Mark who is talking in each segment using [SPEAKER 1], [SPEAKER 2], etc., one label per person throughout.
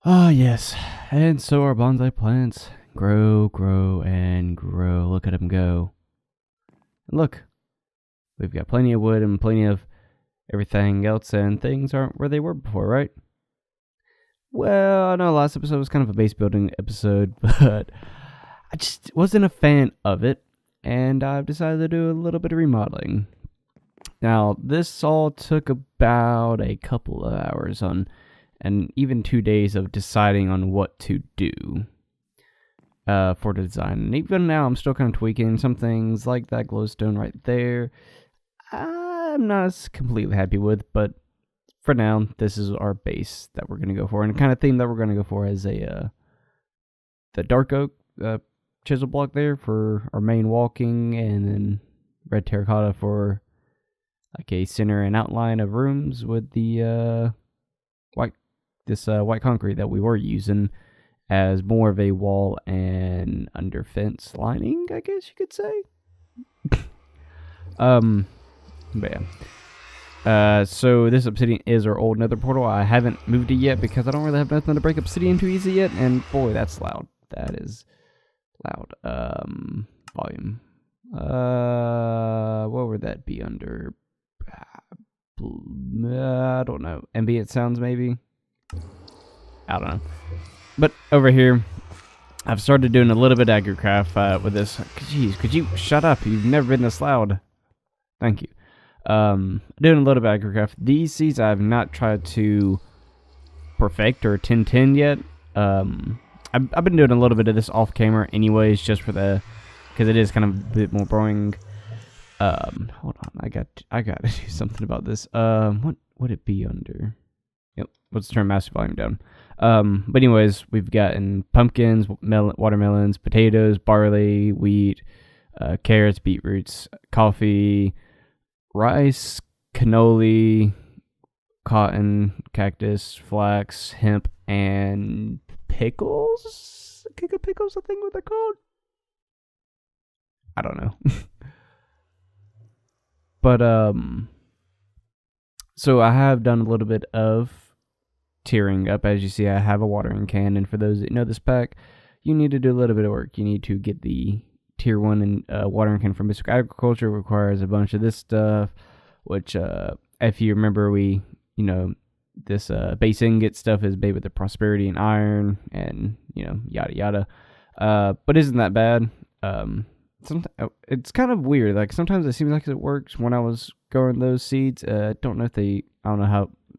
[SPEAKER 1] Ah, yes. And so our bonsai plants grow, grow, and grow. Look at them go. And look, we've got plenty of wood and plenty of everything else, and things aren't where they were before, right? Well, I know last episode was kind of a base building episode, but I just wasn't a fan of it, and I've decided to do a little bit of remodeling. Now, this all took about a couple of hours and even 2 days of deciding on what to do for the design. And even now, I'm still kind of tweaking some things like that glowstone right there. I'm not completely happy with, but for now, this is our base that we're going to go for. And the kind of theme that we're going to go for is the dark oak chisel block there for our main walking, and then red terracotta for like a center and outline of rooms with the white concrete that we were using as more of a wall and under fence lining, I guess you could say. But yeah. So this obsidian is our old nether portal. I haven't moved it yet because I don't really have nothing to break obsidian too easy yet, and boy, that's loud. That is loud. Volume. What would that be under? I don't know. Ambient sounds maybe? I don't know. But over here, I've started doing a little bit of agricraft with this. Jeez, could you shut up? You've never been this loud. Thank you. Doing a little bit of agricraft. These seeds I have not tried to perfect or 10-10 yet. I've been doing a little bit of this off camera anyways, just for because it is kind of a bit more boring. Hold on, I got to do something about this. What would it be under? Yep, let's turn master volume down. But anyways, we've gotten pumpkins, watermelons, potatoes, barley, wheat, carrots, beetroots, coffee, rice, cannoli, cotton, cactus, flax, hemp, and pickles? Pickles, I think what they're called? I don't know. But, so I have done a little bit of tearing up. As you see, I have a watering can, and for those that know this pack, you need to do a little bit of work. You need to get the tier 1 and watering can from Mystic Agriculture. It requires a bunch of this stuff, which, if you remember, this base ingot stuff is made with the prosperity and iron, and, yada yada. But isn't that bad? It's kind of weird. Like, sometimes it seems like it works when I was growing those seeds. I don't know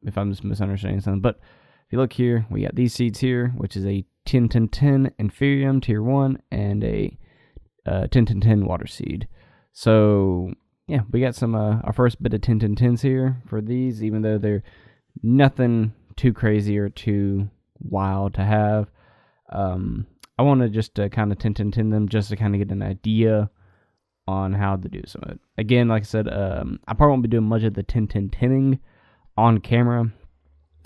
[SPEAKER 1] if I'm just misunderstanding something. But if you look here, we got these seeds here, which is a 10-10-10 Inferium tier 1 and a 10-10-10 water seed. So yeah, we got some our first bit of 10-10-10s here for these, even though they're nothing too crazy or too wild to have. I want to just kind of 10-10-10 them just to kind of get an idea on how to do some of it. Again, like I said, I probably won't be doing much of the 10-10-10ing on camera,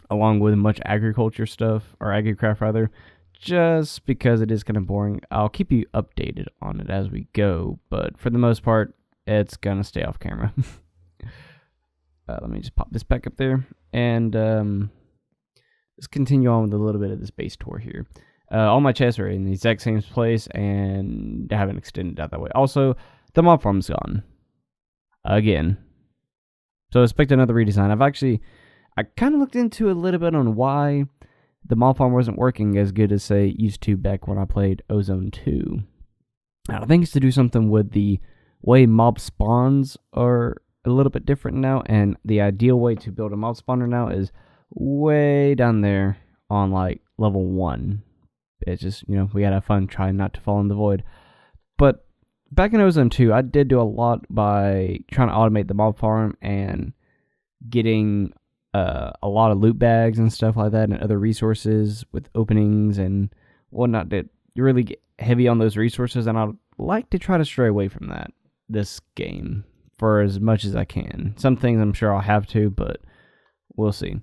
[SPEAKER 1] along with much agriculture stuff, or agricraft rather, just because it is kind of boring. I'll keep you updated on it as we go, but for the most part, it's going to stay off camera. Let me just pop this back up there, and let's continue on with a little bit of this base tour here. All my chests are in the exact same place, and I haven't extended out that way. Also, the mob farm's gone. Again. So expect another redesign. I kind of looked into a little bit on why the mob farm wasn't working as good as, say, it used to back when I played Ozone 2. I think it's to do something with the way mob spawns are a little bit different now, and the ideal way to build a mob spawner now is way down there on, like, level 1. It's just, we gotta have fun trying not to fall in the void. But back in Ozone 2, I did do a lot by trying to automate the mob farm and getting a lot of loot bags and stuff like that, and other resources with openings and whatnot that you really get heavy on those resources, and I'd like to try to stray away from that this game for as much as I can. Some things I'm sure I'll have to, but we'll see.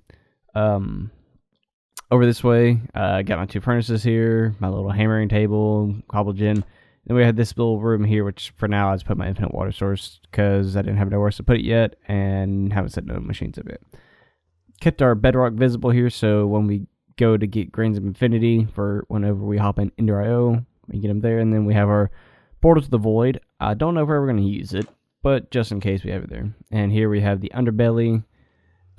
[SPEAKER 1] Over this way, I got my 2 furnaces here, my little hammering table, cobble gen. Then we had this little room here, which for now I just put my infinite water source because I didn't have nowhere else to put it yet and haven't set no machines up yet. Kept our bedrock visible here, so when we go to get Grains of Infinity for whenever we hop in Ender IO. We get them there, and then we have our Portal to the Void. I don't know if we're ever going to use it, but just in case we have it there. And here we have the underbelly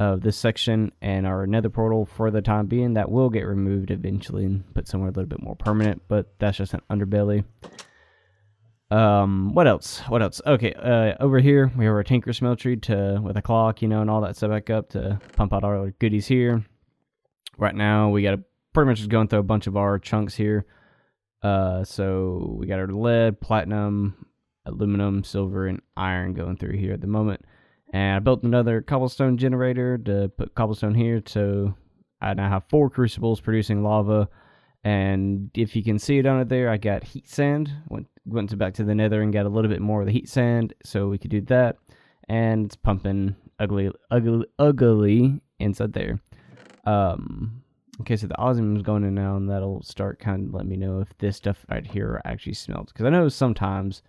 [SPEAKER 1] of this section and our nether portal for the time being. That will get removed eventually and put somewhere a little bit more permanent, but that's just an underbelly. What else? Okay, over here we have our Tinker Smeltery with a clock, you know, and all that stuff back up to pump out our goodies here. Right now we got to pretty much just going through a bunch of our chunks here. So we got our lead, platinum, aluminum, silver, and iron going through here at the moment. And I built another cobblestone generator to put cobblestone here, so I now have 4 crucibles producing lava. And if you can see it under there, I got heat sand. Went back to the nether and got a little bit more of the heat sand, so we could do that. And it's pumping ugly inside there. Okay, so the osmium is going in now, and that'll start kind of letting me know if this stuff right here actually smelts. Because I know sometimes,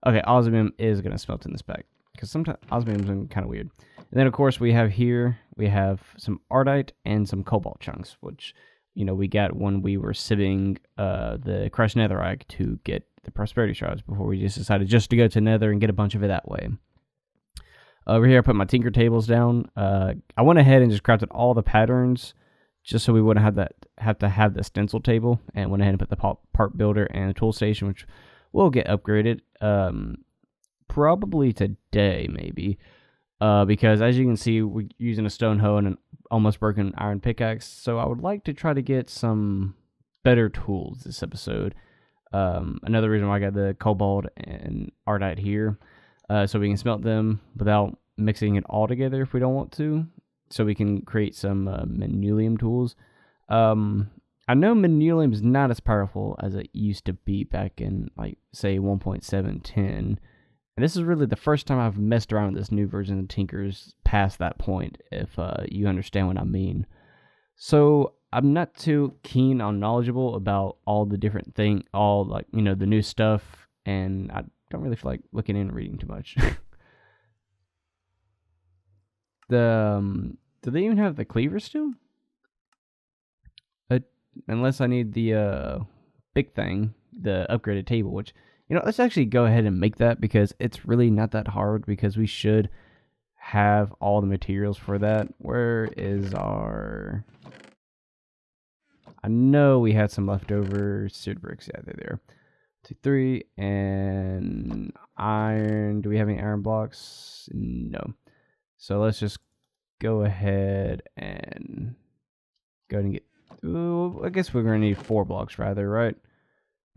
[SPEAKER 1] okay, osmium is going to smelt in this pack. Because sometimes osmium's kind of weird. And then, of course, we have some ardite and some cobalt chunks, which, you know, we got when we were sieving the crushed netherite to get the prosperity shards before we just decided just to go to nether and get a bunch of it that way. Over here, I put my tinker tables down. I went ahead and just crafted all the patterns just so we wouldn't have to have the stencil table, and went ahead and put the part builder and the tool station, which will get upgraded. Probably today, maybe, because as you can see, we're using a stone hoe and an almost broken iron pickaxe, so I would like to try to get some better tools this episode. Another reason why I got the cobalt and ardite here, so we can smelt them without mixing it all together if we don't want to, so we can create some manulium tools. I know manulium is not as powerful as it used to be back in, like, say 1.710. And this is really the first time I've messed around with this new version of Tinkers past that point, if you understand what I mean. So I'm not too keen on knowledgeable about all the different things, all, like, you know, the new stuff, and I don't really feel like looking in and reading too much. Do they even have the cleaver still? Unless I need the big thing, the upgraded table, which, you know, let's actually go ahead and make that, because it's really not that hard, because we should have all the materials for that. Where is our... I know we had some leftover seared bricks. Yeah, they're there. 2, 3, and iron. Do we have any iron blocks? No. So let's just go ahead and get... Ooh, I guess we're going to need 4 blocks rather, right?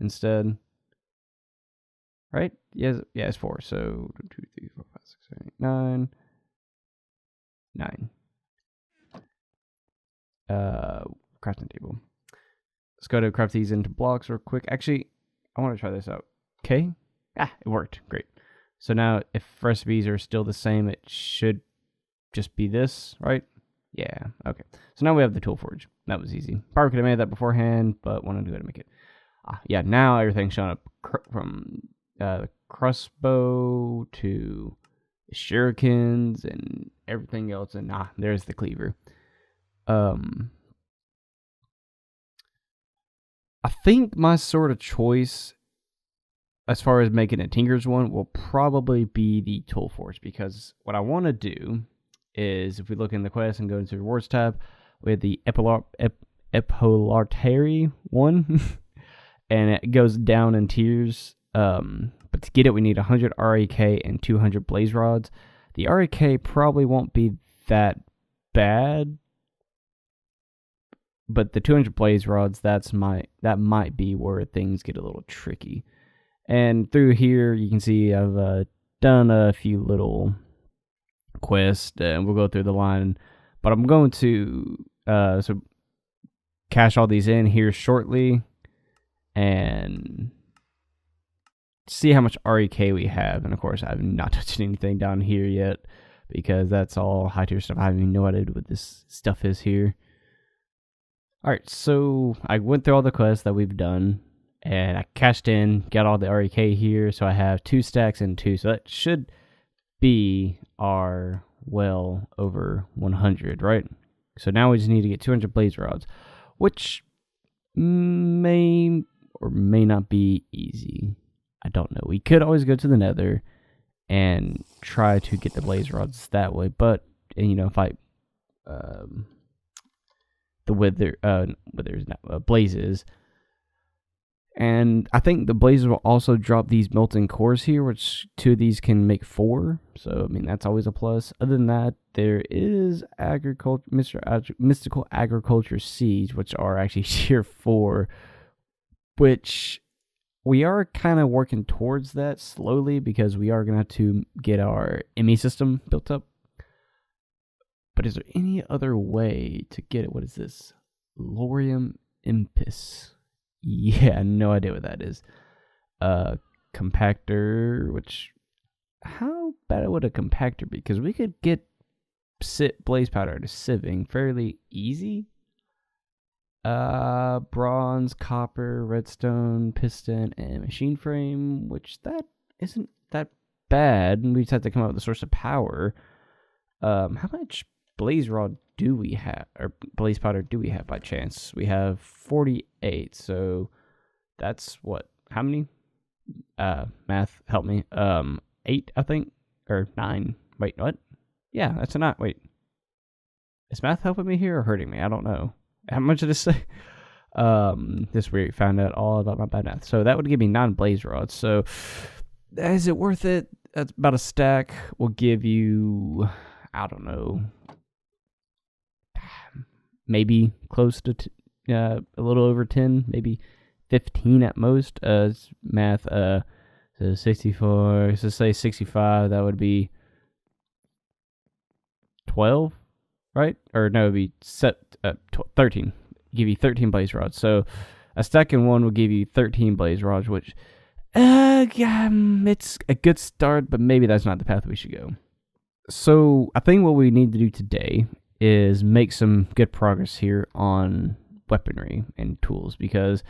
[SPEAKER 1] Instead. Right? Yes, yeah, it's 4. So 2, 3, 4, 5, 6, 7, 8, 9. 9. Crafting table. Let's go to craft these into blocks real quick. Actually, I want to try this out. Okay. It worked. Great. So now, if recipes are still the same, it should just be this, right? Yeah. Okay. So now we have the tool forge. That was easy. Probably could have made that beforehand, but wanted to go ahead and make it. Yeah. Now everything's showing up from the crossbow to the shurikens and everything else, and there's the cleaver. I think my sort of choice as far as making a Tinker's one will probably be the tool forge, because what I want to do is, if we look in the quest and go into the rewards tab, we have the epilartary one, and it goes down in tiers. But to get it, we need 100 REK and 200 blaze rods. The REK probably won't be that bad, but the 200 blaze rods, that might be where things get a little tricky. And through here, you can see I've done a few little quests, and we'll go through the line. But I'm going to cash all these in here shortly, and see how much REK we have. And of course, I have not touched anything down here yet, because that's all high tier stuff. I have no idea what this stuff is here. Alright, so I went through all the quests that we've done, and I cashed in, got all the REK here, so I have 2 stacks and 2, so that should be our well over 100, right? So now we just need to get 200 blaze rods. which may or may not be easy. I don't know. We could always go to the Nether and try to get the blaze rods that way, but fight the blazes. And I think the blazes will also drop these melting cores here, which 2 of these can make 4. So I mean that's always a plus. Other than that, there is mystical agriculture seeds, which are actually tier 4, which we are kind of working towards that slowly because we are going to have to get our ME system built up. But is there any other way to get it? What is this? Lorium impis. Yeah, no idea what that is. Compactor, which... How bad would a compactor be? Because we could get blaze powder to sieving fairly easy. Bronze, copper, redstone, piston, and machine frame, which that isn't that bad. We just have to come up with a source of power. How much blaze rod do we have, or blaze powder do we have by chance? We have 48, so that's what? How many? Math, help me. 8, I think, or 9. Wait, what? Yeah, that's a 9. Wait, is math helping me here or hurting me? I don't know. How much did it say? This week found out all about my bad math. So that would give me 9 blaze rods. So is it worth it? That's about a stack. Will give you, I don't know, maybe close to a little over 10, maybe 15 at most. Math. So 64. So say 65. That would be 12. Right? Or no, it would be 13. Give you 13 blaze rods. So a stack in 1 will give you 13 blaze rods, which it's a good start, but maybe that's not the path we should go. So I think what we need to do today is make some good progress here on weaponry and tools, because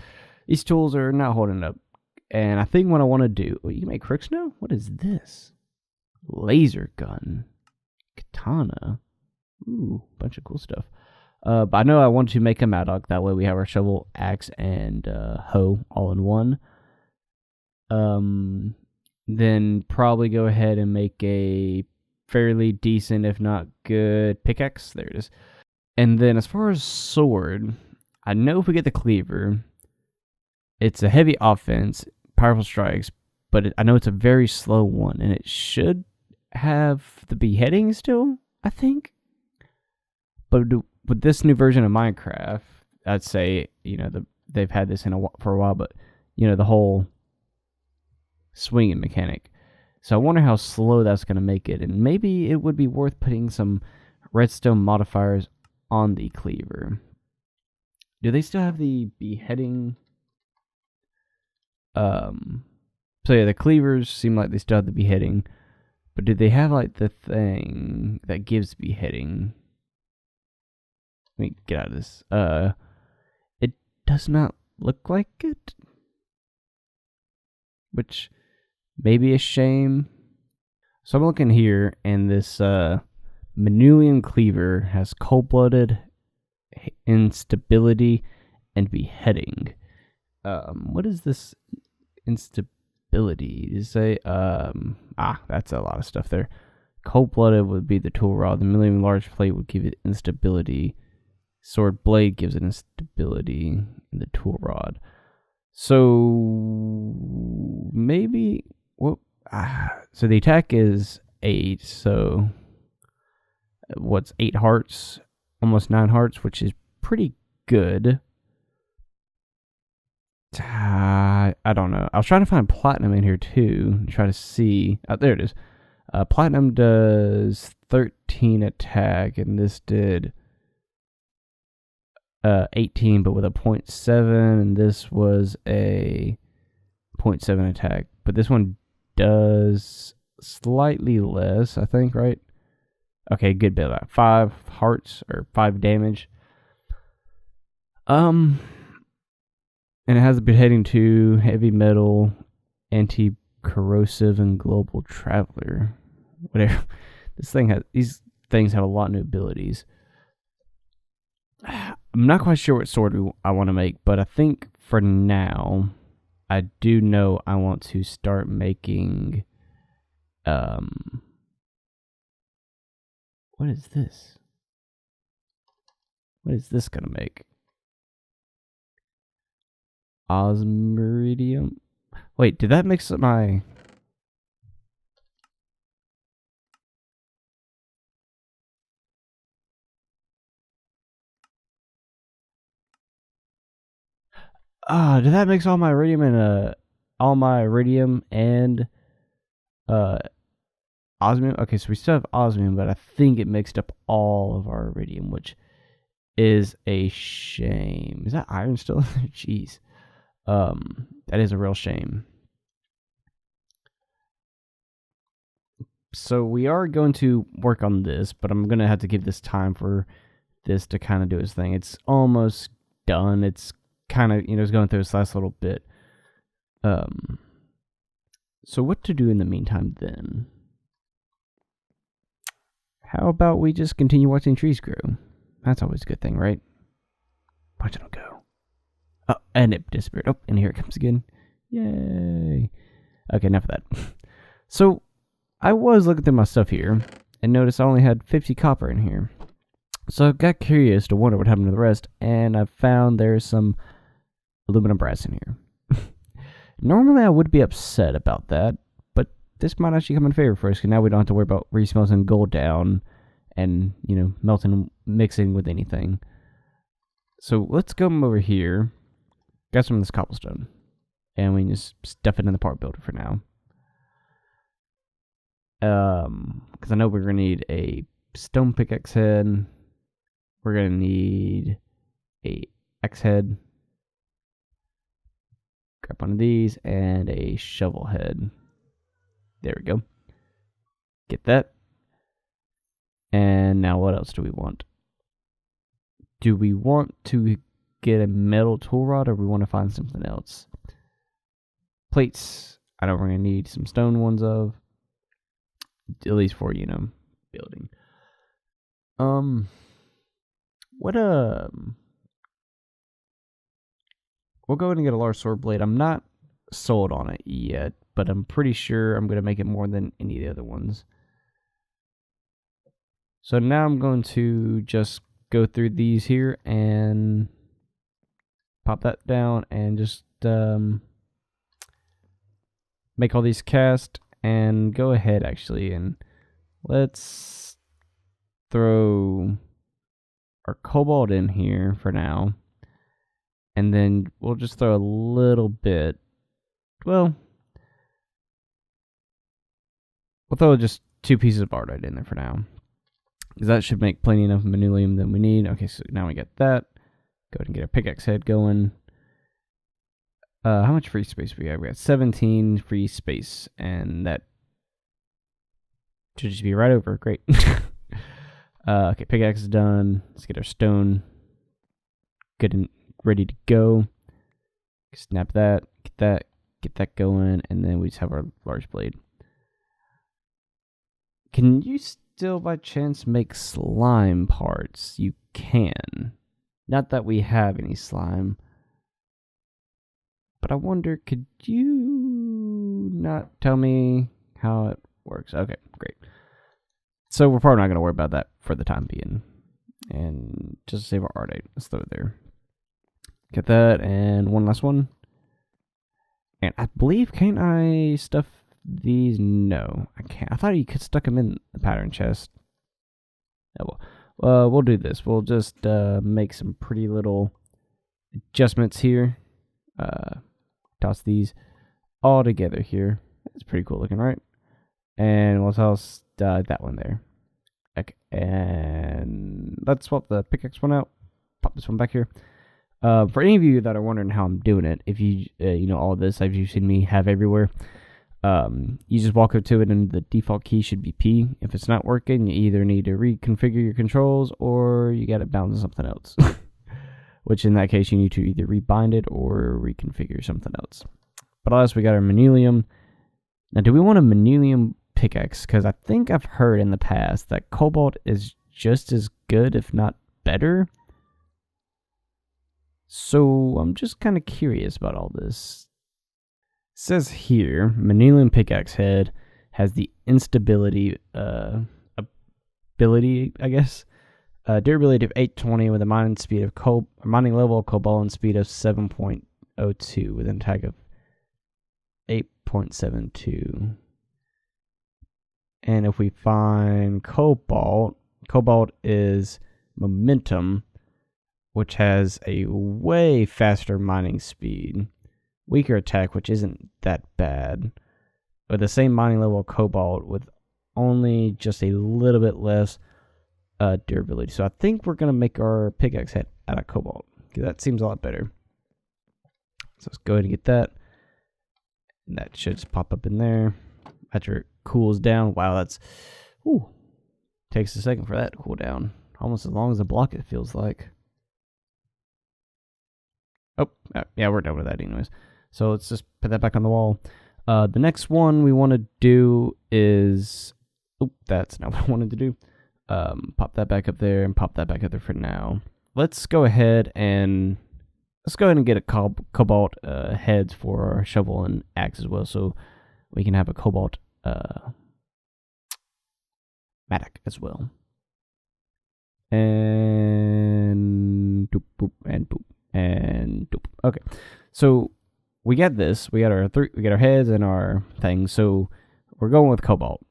[SPEAKER 1] these tools are not holding up. And I think what I want to do... Oh, you can make crooks now? What is this? Laser gun. Katana. Ooh, bunch of cool stuff. But I know I want to make a Maddock. That way we have our shovel, axe, and hoe all in one. Then probably go ahead and make a fairly decent, if not good, pickaxe. There it is. And then as far as sword, I know if we get the cleaver, it's a heavy offense, powerful strikes, but I know it's a very slow one, and it should have the beheading still, I think. But with this new version of Minecraft, I'd say, they've had this for a while, but, the whole swinging mechanic. So I wonder how slow that's going to make it, and maybe it would be worth putting some redstone modifiers on the cleaver. Do they still have the beheading? So yeah, the cleavers seem like they still have the beheading, but do they have like the thing that gives beheading? Let me get out of this. It does not look like it, which may be a shame. So I'm looking here, and this Manulian cleaver has cold-blooded, instability, and beheading. What is this instability? You say, that's a lot of stuff there. Cold-blooded would be the tool rod. The Manulian large plate would give it instability. Sword blade gives it instability in the tool rod. So maybe so the attack is 8. So what's 8 hearts? Almost 9 hearts, which is pretty good. I don't know. I was trying to find platinum in here too. Try to see. Oh, there it is. Platinum does 13 attack, and this did 18, but with a 0.7, and this was a 0.7 attack. But this one does slightly less, I think, right? Okay, good bit of that. 5 hearts, or 5 damage. And it has a beheading to heavy metal, anti-corrosive, and global traveler. Whatever. These things have a lot of new abilities. I'm not quite sure what sword I want to make, but I think for now, I do know I want to start making, what is this? What is this going to make? Osmiridium? Wait, did that mix up my... did that mix all my iridium and osmium? Okay, so we still have osmium, but I think it mixed up all of our iridium, which is a shame. Is that iron still in there? Jeez. That is a real shame. So we are going to work on this, but I'm going to have to give this time for this to kind of do its thing. It's almost done. It's kind of, it's going through its last little bit. So what to do in the meantime then? How about we just continue watching trees grow? That's always a good thing, right? Watch it go. Oh, and it disappeared. Oh, and here it comes again. Yay. Okay, enough of that. So, I was looking through my stuff here and noticed I only had 50 copper in here. So I got curious to wonder what happened to the rest, and I found there's some aluminum brass in here. Normally I would be upset about that, but this might actually come in favor for us, because now we don't have to worry about resmelting gold down and, melting, mixing with anything. So let's go over here, got some of this cobblestone, and we can just stuff it in the part builder for now. Because I know we're going to need a stone pickaxe head. We're going to need a axe head. Grab one of these and a shovel head. There we go. Get that. And now what else do we want? Do we want to get a metal tool rod, or we want to find something else? Plates. I know we're going to need some stone ones of. At least for, building. We'll go ahead and get a large sword blade. I'm not sold on it yet, but I'm pretty sure I'm going to make it more than any of the other ones. So now I'm going to just go through these here and pop that down and just make all these cast. And go ahead, actually, and let's throw our cobalt in here for now. And then we'll just throw a little bit. Well, we'll throw just 2 pieces of ardite in there for now, because that should make plenty enough manulium that we need. Okay, so now we get that. Go ahead and get our pickaxe head going. How much free space we got? We got 17 free space, and that should just be right over. Great. Okay, pickaxe is done. Let's get our stone good and ready to go. Snap that, get that going, and then we just have our large blade. Can you still by chance make slime parts? You can. Not that we have any slime. But I wonder, could you not tell me how it works? Okay, great. So we're probably not going to worry about that for the time being. And just save our ardite. Let's throw it there. Get that, and one last one. And I believe, can't I stuff these? No, I can't. I thought you could stuck them in the pattern chest. Oh, well, we'll do this. We'll just make some pretty little adjustments here. Toss these all together here. It's pretty cool looking, right? And we'll toss that one there. Okay, and let's swap the pickaxe one out. Pop this one back here. For any of you that are wondering how I'm doing it, if you know all this, as you've seen me have everywhere, you just walk up to it, and the default key should be P. If it's not working, you either need to reconfigure your controls, or you got to bound to something else. Which in that case, you need to either rebind it or reconfigure something else. But alas, we got our manulium. Now, do we want a manulium pickaxe? Because I think I've heard in the past that cobalt is just as good, if not better. So I'm just kind of curious about all this. It says here, Manilian pickaxe head has the instability ability, I guess. Durability of 820 with a mining level of cobalt and speed of 7.02 with an attack of 8.72. And if we find cobalt is momentum, which has a way faster mining speed, weaker attack, which isn't that bad, but the same mining level of cobalt with only just a little bit less durability. So I think we're going to make our pickaxe head out of cobalt, because that seems a lot better. So let's go ahead and get that. And that should just pop up in there after it cools down. Wow, that's... Ooh, takes a second for that to cool down. Almost as long as a block, it feels like. Oh, yeah, we're done with that anyways. So let's just put that back on the wall. The next one we want to do is... Oh, that's not what I wanted to do. Pop that back up there and pop that back up there for now. Let's go ahead and get a cobalt heads for our shovel and axe as well, so we can have a cobalt mattock as well. And doop, boop, and boop, and doop. Okay, so we got this. We got our heads and our things. So we're going with cobalt.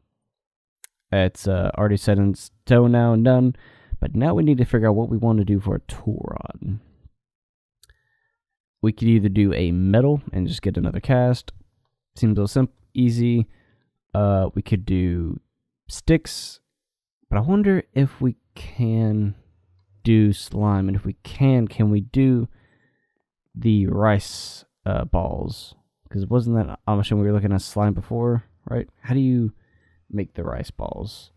[SPEAKER 1] It's already set in stone now and done. But now we need to figure out what we want to do for a tool rod. We could either do a metal and just get another cast. Seems a little simple, easy. We could do sticks. But I wonder if we can do slime. And if we can we do the rice balls? Because wasn't that, I'm assuming we were looking at slime before, right? How do you make the rice balls?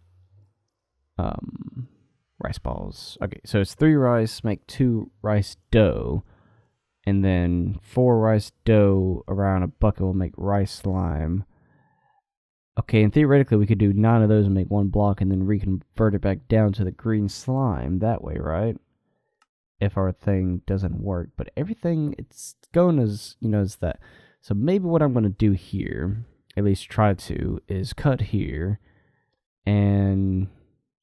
[SPEAKER 1] Rice balls. Okay, so it's 3 rice, make 2 rice dough, and then 4 rice dough around a bucket will make rice slime. Okay, and theoretically we could do 9 of those and make 1 block and then reconvert it back down to the green slime that way, right? If our thing doesn't work, but everything it's going as, as that. So maybe what I'm going to do here, at least try to, is cut here. And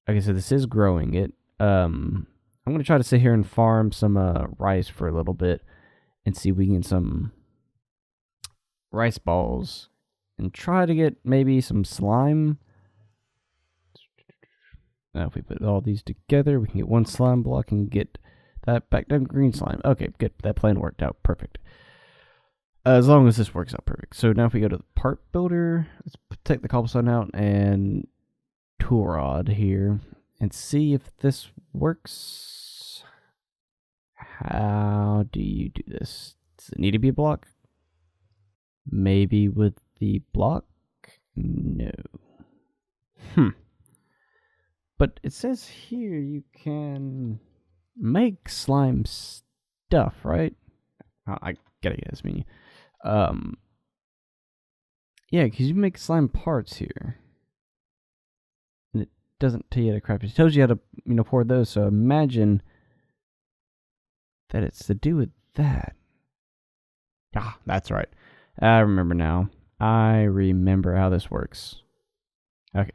[SPEAKER 1] okay, so this is growing it. I'm going to try to sit here and farm some rice for a little bit and see if we can get some rice balls and try to get maybe some slime. Now if we put all these together, we can get 1 slime block and get that back down green slime. Okay, good. That plan worked out perfect. As long as this works out perfect. So now if we go to the part builder, let's take the cobblestone out and tool rod here and see if this works. How do you do this? Does it need to be a block? Maybe with the block? No. But it says here you can make slime stuff, right? I gotta get this menu. Yeah, because you make slime parts here. And it doesn't tell you how to craft it. It tells you how to, pour those, so imagine that it's to do with that. Ah, that's right. I remember now. I remember how this works. Okay,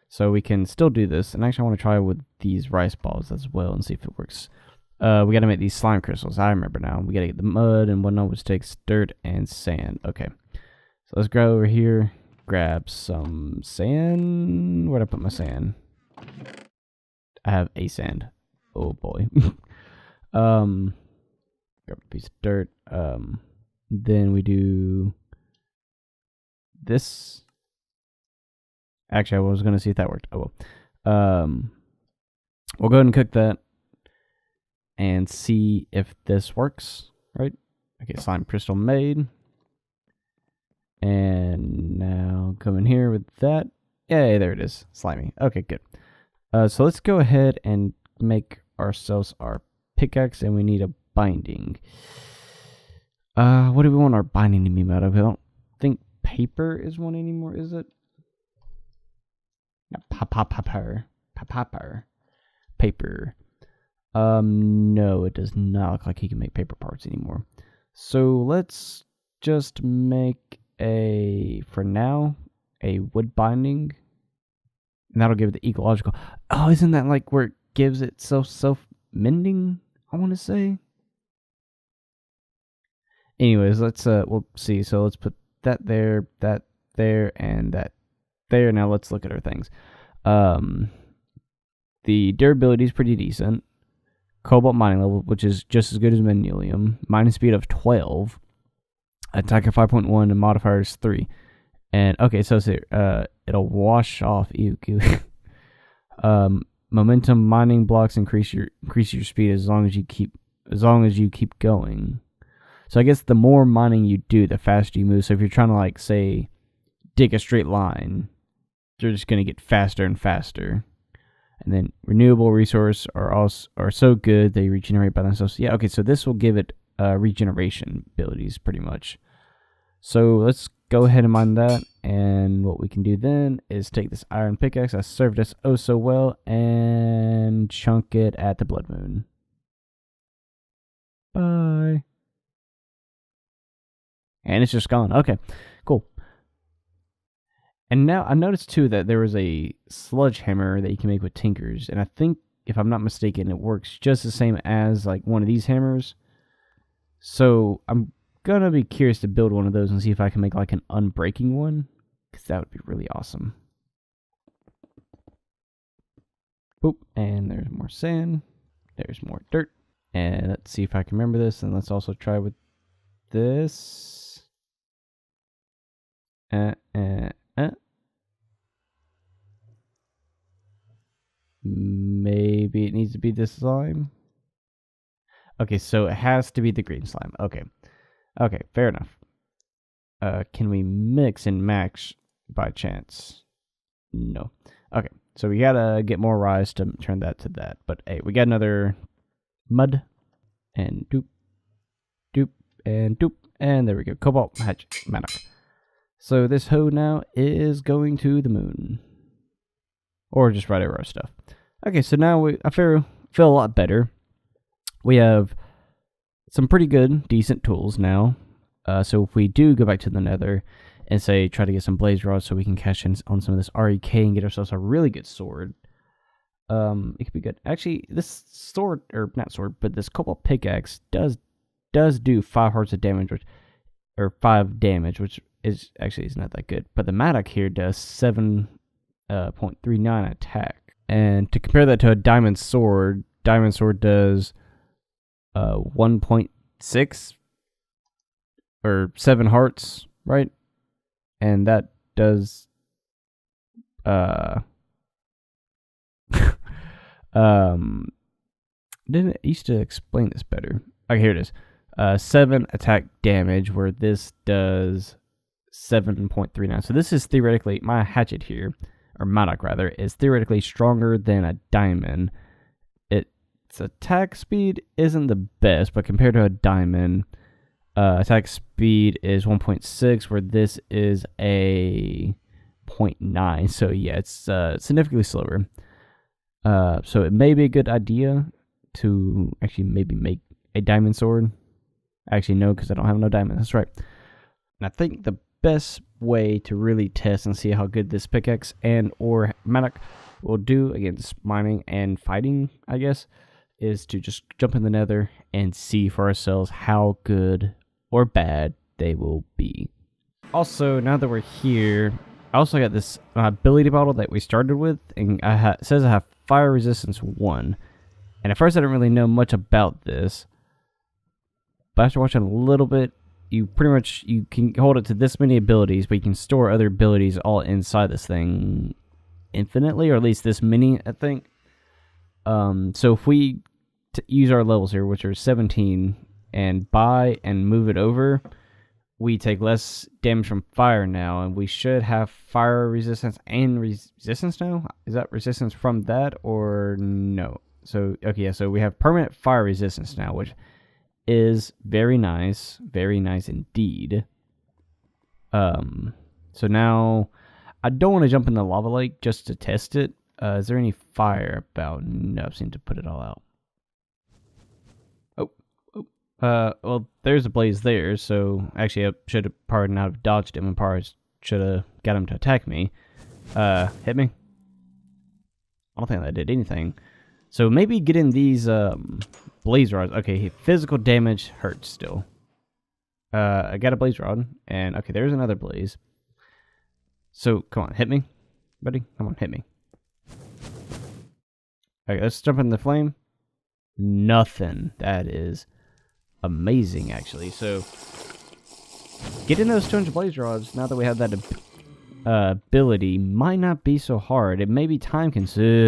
[SPEAKER 1] so we can still do this, and actually I want to try with these rice balls as well and see if it works. We got to make these slime crystals. I remember now. We got to get the mud and whatnot, which takes dirt and sand. Okay, so let's go over here, grab some sand. Where'd I put my sand? I have a sand. Oh boy. Grab a piece of dirt. Then we do this. Actually, I was going to see if that worked. Oh well. We'll go ahead and cook that and see if this works, right? Okay, slime crystal made. And now come in here with that. Yay, there it is. Slimy. Okay, good. So let's go ahead and make ourselves our pickaxe, and we need a binding. What do we want our binding to be made of? I don't think paper is one anymore, is it? No, paper. Paper. No, it does not look like he can make paper parts anymore. So let's just make for now, a wood binding. And that'll give it the ecological. Oh, isn't that like where it gives it self-mending, I want to say? Anyways, let's we'll see. So let's put that there, and that there. Now let's look at our things. The durability is pretty decent. Cobalt mining level, which is just as good as Magnesium. Mining speed of 12. Attack of 5.1 and modifiers 3. And okay, so it'll wash off. Ew. Momentum mining blocks increase your speed as long as you keep going. So I guess the more mining you do, the faster you move. So if you're trying to, like, say, dig a straight line, you're just gonna get faster and faster. And then renewable resources are so good they regenerate by themselves. Yeah, okay, so this will give it regeneration abilities pretty much. So let's go ahead and mine that. And what we can do then is take this iron pickaxe that served us oh so well and chunk it at the blood moon. Bye. And it's just gone. Okay, cool. And now I noticed too that there was a sludge hammer that you can make with tinkers, and I think, if I'm not mistaken, it works just the same as like one of these hammers. So I'm gonna be curious to build one of those and see if I can make like an unbreaking one, because that would be really awesome. Boop, and there's more sand. There's more dirt. And let's see if I can remember this, and let's also try with this. Maybe it needs to be this slime. Okay, so it has to be the green slime. Okay, fair enough. Can we mix and match by chance? No. Okay, so we gotta get more rise to turn that to that. But hey, we got another mud, and doop, and there we go. Cobalt magic. So this hoe now is going to the moon. Or just right over our stuff. Okay, so now I feel a lot better. We have some pretty good, decent tools now. So if we do go back to the Nether and say try to get some blaze rods so we can cash in on some of this REK and get ourselves a really good sword, it could be good. Actually, this sword, or not sword, but this cobalt pickaxe does do 5 hearts of damage, or 5 damage, which is not that good. But the Madoc here does 7.39 attack. And to compare that to a diamond sword does 1.6 or 7 hearts, right? And that does didn't it used to explain this better. Okay, here it is. 7 attack damage, where this does 7.39. So this is theoretically, my hatchet here, or Madoc rather, is theoretically stronger than a diamond. Its attack speed isn't the best, but compared to a diamond, attack speed is 1.6, where this is a 0.9. So yeah, it's significantly slower. So it may be a good idea to actually maybe make a diamond sword. Actually, no, because I don't have no diamond. That's right. And I think the best way to really test and see how good this pickaxe and or Madoc will do against mining and fighting, I guess, is to just jump in the Nether and see for ourselves how good or bad they will be. Also, now that we're here, I also got this ability bottle that we started with, and it says I have fire resistance 1. And at first I didn't really know much about this, but after watching a little bit, you can hold it to this many abilities, but you can store other abilities all inside this thing infinitely, or at least this many, I think. So if we use our levels here, which are 17, and buy and move it over, we take less damage from fire now, and we should have fire resistance and resistance now. Is that resistance from that or no? So okay, yeah, so we have permanent fire resistance now, which is very nice indeed. So now I don't want to jump in the lava lake just to test it. Is there any fire about? No, I've seemed to put it all out. Well, there's a blaze there, so actually I should have probably not have dodged him and probably should have got him to attack me. Hit me? I don't think that did anything. So maybe getting these, blaze rods. Okay, physical damage hurts still. I got a blaze rod, and okay, there's another blaze. So, come on, hit me, buddy. Come on, hit me. Okay, let's jump in the flame. Nothing. That is amazing, actually. So, getting those 200 blaze rods, now that we have that ability, might not be so hard. It may be time consuming,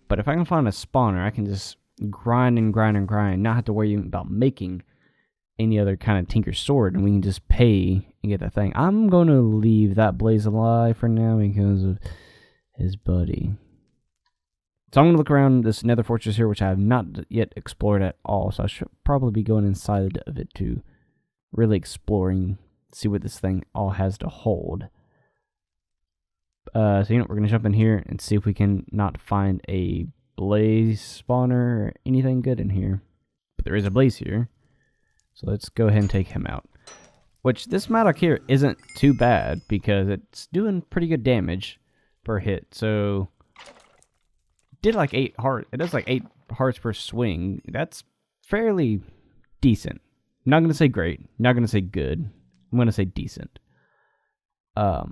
[SPEAKER 1] but if I can find a spawner, I can just grind and grind and grind, not have to worry about making any other kind of tinker sword, and we can just pay and get that thing. I'm going to leave that blaze alive for now because of his buddy. So I'm going to look around this nether fortress here, which I have not yet explored at all, so I should probably be going inside of it to really exploring, see what this thing all has to hold. So you know, we're going to jump in here and see if we can not find a blaze spawner or anything good in here. But there is a blaze here. So let's go ahead and take him out. Which, this Maddock here isn't too bad because it's doing pretty good damage per hit. So, did like 8 hearts. It does like 8 hearts per swing. That's fairly decent. I'm not going to say great. Not going to say good. I'm going to say decent. But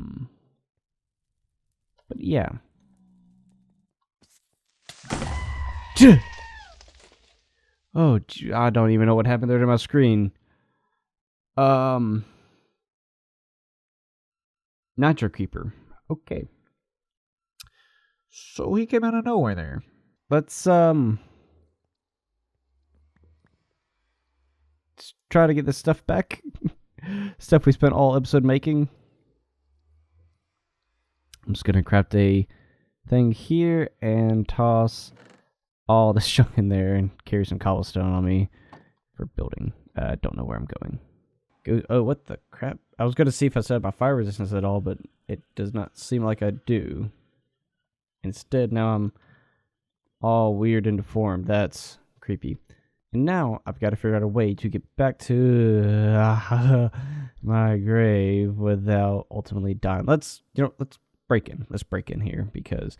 [SPEAKER 1] yeah. Oh, I don't even know what happened there to my screen. Nitro Creeper. Okay.
[SPEAKER 2] So he came out of nowhere there.
[SPEAKER 1] Let's try to get this stuff back. Stuff we spent all episode making. I'm just gonna craft a thing here and toss all this junk in there and carry some cobblestone on me for building. Don't know where I'm going. Oh, what the crap? I was gonna see if I set up my fire resistance at all, but it does not seem like I do. Instead, now I'm all weird and deformed. That's creepy. And now I've got to figure out a way to get back to my grave without ultimately dying. Let's break in. Let's break in here because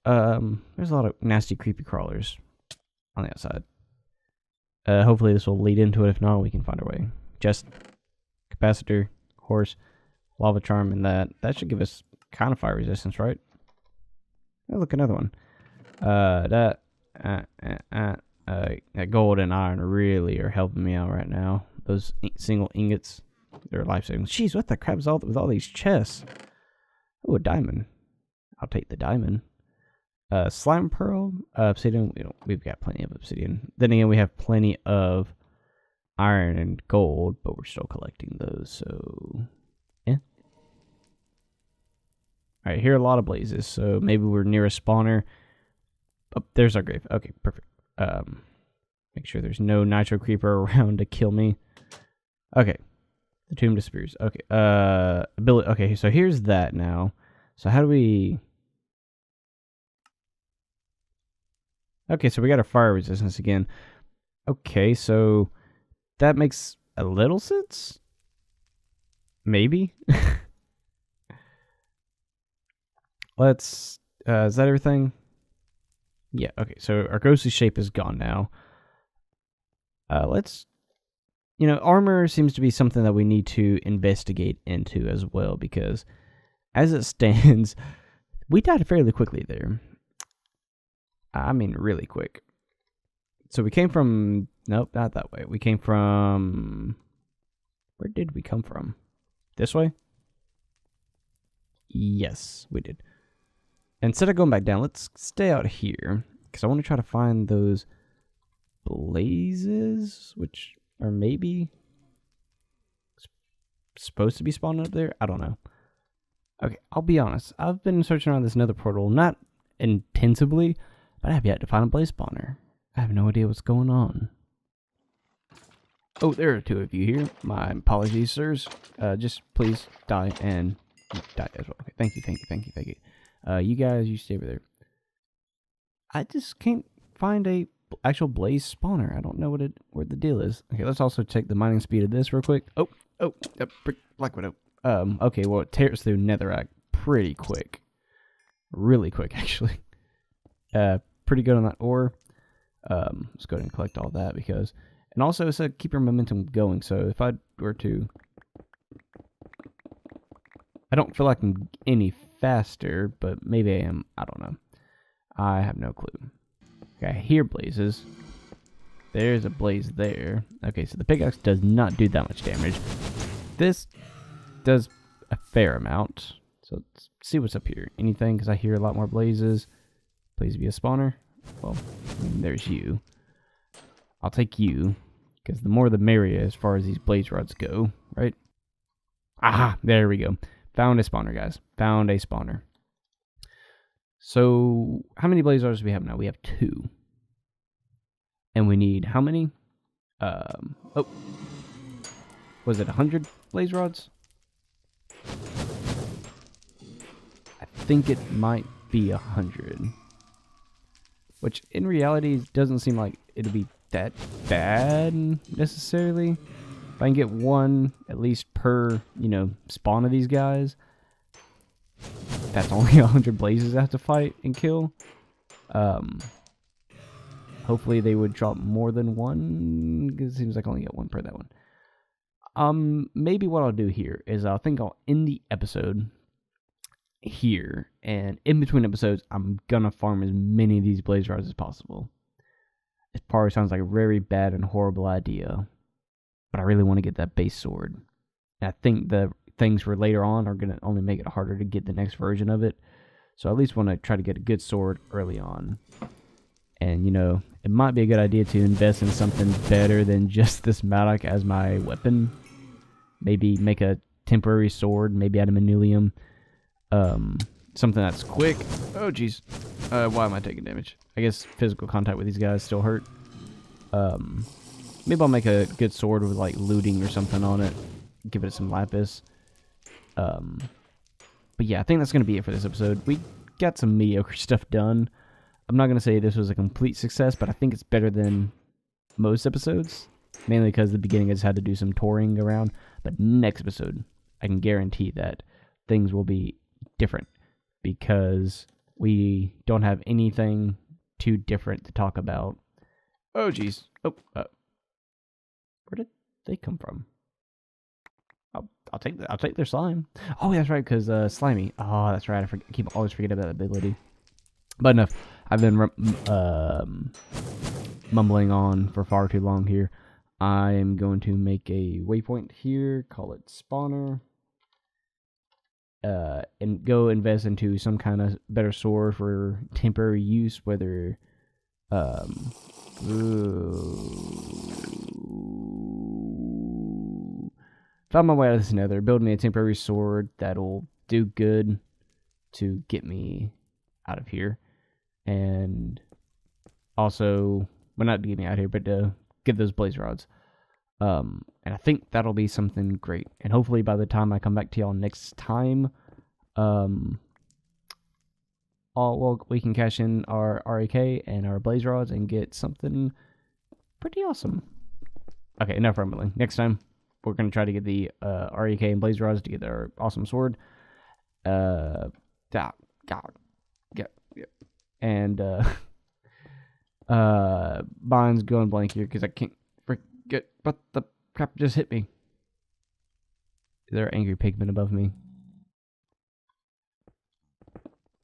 [SPEAKER 1] there's a lot of nasty, creepy crawlers on the outside. Hopefully this will lead into it. If not, we can find our way. Just capacitor, horse, lava charm, and that should give us kind of fire resistance, right? Oh, look, another one. Gold and iron really are helping me out right now. Those single ingots, they're life-saving. Jeez, what the crap is with all these chests? Oh, a diamond. I'll take the diamond. Slime pearl, obsidian. We've got plenty of obsidian. Then again, we have plenty of iron and gold, but we're still collecting those. So, yeah. All right, here are a lot of blazes. So maybe we're near a spawner. Oh, there's our grave. Okay, perfect. Make sure there's no nitro creeper around to kill me. Okay, the tomb disappears. Okay, ability. Okay, so here's that now. So how do we? Okay, so we got our fire resistance again. Okay, so that makes a little sense. Maybe. Let's. Is that everything? Yeah. Okay. So our ghostly shape is gone now. Let's. Armor seems to be something that we need to investigate into as well because, as it stands, we died fairly quickly there. I mean, really quick. So we came from... Nope, not that way. We came from... Where did we come from? This way? Yes, we did. Instead of going back down, let's stay out here. Because I want to try to find those blazes, which are maybe supposed to be spawning up there. I don't know. Okay, I'll be honest. I've been searching around this nether portal, not intensively, but I have yet to find a blaze spawner. I have no idea what's going on. Oh, there are 2 of you here. My apologies, sirs. Just please die and You died as well. Okay, thank you. You guys, you stay over there. I just can't find a actual blaze spawner. I don't know where the deal is. Okay, let's also check the mining speed of this real quick. Oh, Black Widow. Okay, well, it tears through netherrack pretty quick. Really quick, actually. Pretty good on that ore. Let's go ahead and collect all that because... And also, it said keep your momentum going, so if I were to... I don't feel like I'm any faster, but maybe I am. I don't know. I have no clue. Okay, I hear blazes. There's a blaze there. Okay, so the pickaxe does not do that much damage. This does a fair amount. So let's see what's up here. Anything? Because I hear a lot more blazes. Please be a spawner. Well, there's you. I'll take you. Because the more the merrier as far as these blaze rods go, right? Aha! There we go. Found a spawner, guys. Found a spawner. So, how many blaze rods do we have now? We have 2. And we need how many? Oh. Was it 100 blaze rods? I think it might be 100. Which, in reality, doesn't seem like it'd be that bad, necessarily. If I can get one, at least per, spawn of these guys, that's only 100 blazes I have to fight and kill. Hopefully they would drop more than one, because it seems like I only get one per that one. Maybe what I'll do here is I'll end the episode here, and in between episodes, I'm gonna farm as many of these blaze rods as possible. It probably sounds like a very bad and horrible idea, but I really want to get that base sword. And I think the things for later on are going to only make it harder to get the next version of it. So I at least want to try to get a good sword early on. And, it might be a good idea to invest in something better than just this Malak as my weapon. Maybe make a temporary sword, maybe adamantium. Something that's quick. Oh, jeez. Why am I taking damage? I guess physical contact with these guys still hurt. Maybe I'll make a good sword with like looting or something on it. Give it some lapis. But yeah, I think that's going to be it for this episode. We got some mediocre stuff done. I'm not going to say this was a complete success, but I think it's better than most episodes. Mainly because the beginning I just had to do some touring around. But next episode, I can guarantee that things will be different. Because we don't have anything too different to talk about. Oh, jeez. Oh, where did they come from? I'll take their slime. Oh, that's right, because slimy. Oh, that's right. I always forget about that ability. But enough. I've been mumbling on for far too long here. I am going to make a waypoint here. Call it spawner. And go invest into some kind of better sword for temporary use, whether found my way out of this nether, build me a temporary sword that'll do good to get me out of here, and also, well, not to get me out of here, but to get those blaze rods. And I think that'll be something great. And hopefully by the time I come back to y'all next time, we can cash in our RAK and our blaze rods and get something pretty awesome. Okay, enough rambling. Next time, we're going to try to get the RAK and blaze rods to get our awesome sword. And mine's going blank here because I can't forget what the crap just hit me. Is there an angry pigman above me?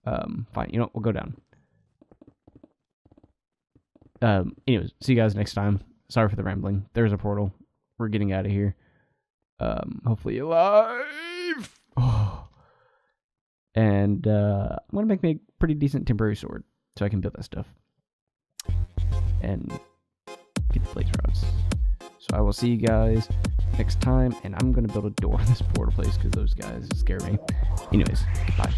[SPEAKER 1] Fine, you know what, we'll go down. Anyways, see you guys next time. Sorry for the rambling. There's a portal. We're getting out of here. Hopefully alive. Oh. And I'm gonna make me a pretty decent temporary sword so I can build that stuff and get the blaze rods. So I will see you guys next time, and I'm gonna build a door in this portal place because those guys scare me. Anyways, bye.